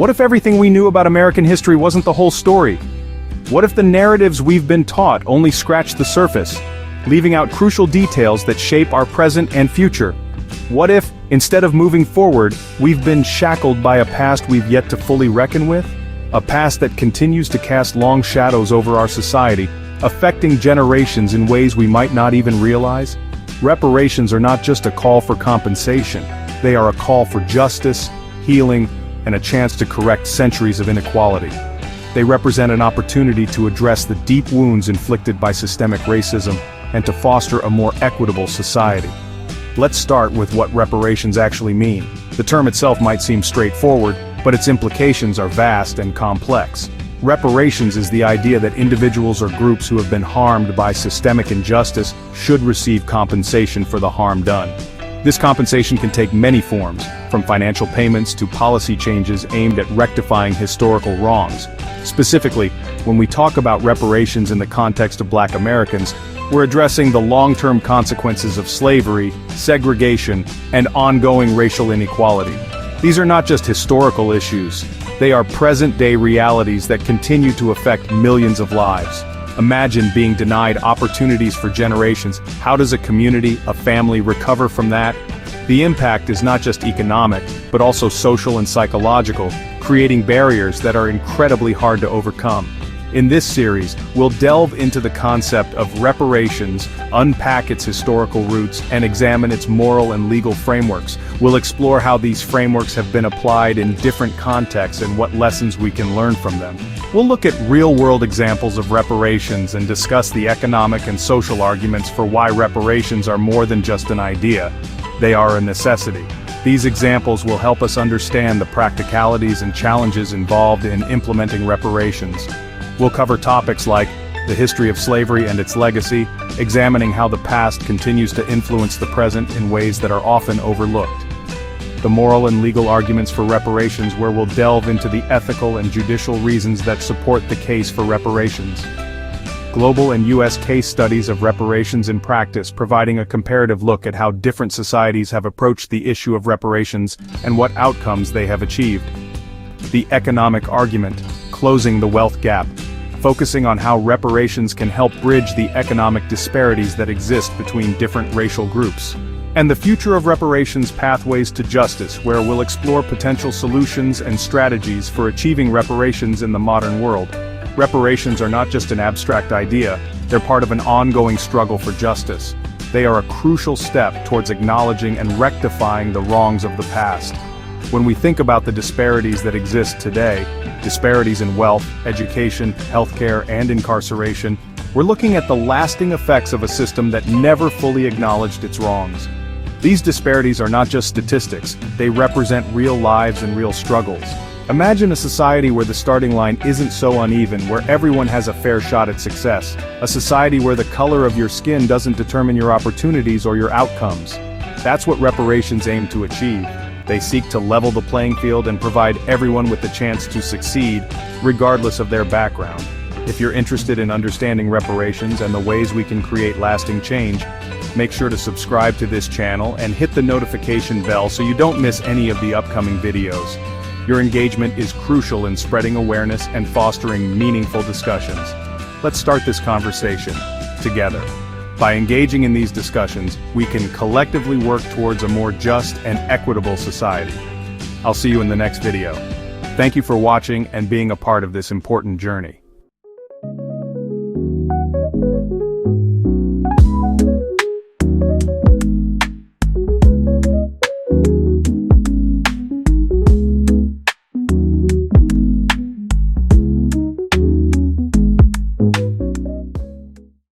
What if everything we knew about American history wasn't the whole story? What if the narratives we've been taught only scratched the surface, leaving out crucial details that shape our present and future? What if, instead of moving forward, we've been shackled by a past we've yet to fully reckon with? A past that continues to cast long shadows over our society, affecting generations in ways we might not even realize? Reparations are not just a call for compensation, they are a call for justice, healing, and a chance to correct centuries of inequality. They represent an opportunity to address the deep wounds inflicted by systemic racism and to foster a more equitable society. Let's start with what reparations actually mean. The term itself might seem straightforward, but its implications are vast and complex. Reparations is the idea that individuals or groups who have been harmed by systemic injustice should receive compensation for the harm done. This compensation can take many forms, from financial payments to policy changes aimed at rectifying historical wrongs. Specifically, when we talk about reparations in the context of Black Americans, we're addressing the long-term consequences of slavery, segregation, and ongoing racial inequality. These are not just historical issues, they are present-day realities that continue to affect millions of lives. Imagine being denied opportunities for generations. How does a community, a family, recover from that? The impact is not just economic, but also social and psychological, creating barriers that are incredibly hard to overcome. In this series, we'll delve into the concept of reparations, unpack its historical roots, and examine its moral and legal frameworks. We'll explore how these frameworks have been applied in different contexts and what lessons we can learn from them. We'll look at real-world examples of reparations and discuss the economic and social arguments for why reparations are more than just an idea. They are a necessity. These examples will help us understand the practicalities and challenges involved in implementing reparations. We'll cover topics like the history of slavery and its legacy, examining how the past continues to influence the present in ways that are often overlooked. The moral and legal arguments for reparations, where we'll delve into the ethical and judicial reasons that support the case for reparations. Global and U.S. case studies of reparations in practice, providing a comparative look at how different societies have approached the issue of reparations and what outcomes they have achieved. The economic argument, closing the wealth gap, focusing on how reparations can help bridge the economic disparities that exist between different racial groups. And the future of reparations, pathways to justice, where we'll explore potential solutions and strategies for achieving reparations in the modern world. Reparations are not just an abstract idea, they're part of an ongoing struggle for justice. They are a crucial step towards acknowledging and rectifying the wrongs of the past. When we think about the disparities that exist today, disparities in wealth, education, healthcare, and incarceration, we're looking at the lasting effects of a system that never fully acknowledged its wrongs. These disparities are not just statistics, they represent real lives and real struggles. Imagine a society where the starting line isn't so uneven, where everyone has a fair shot at success. A society where the color of your skin doesn't determine your opportunities or your outcomes. That's what reparations aim to achieve. They seek to level the playing field and provide everyone with the chance to succeed, regardless of their background. If you're interested in understanding reparations and the ways we can create lasting change, make sure to subscribe to this channel and hit the notification bell so you don't miss any of the upcoming videos. Your engagement is crucial in spreading awareness and fostering meaningful discussions. Let's start this conversation together. By engaging in these discussions, we can collectively work towards a more just and equitable society. I'll see you in the next video. Thank you for watching and being a part of this important journey.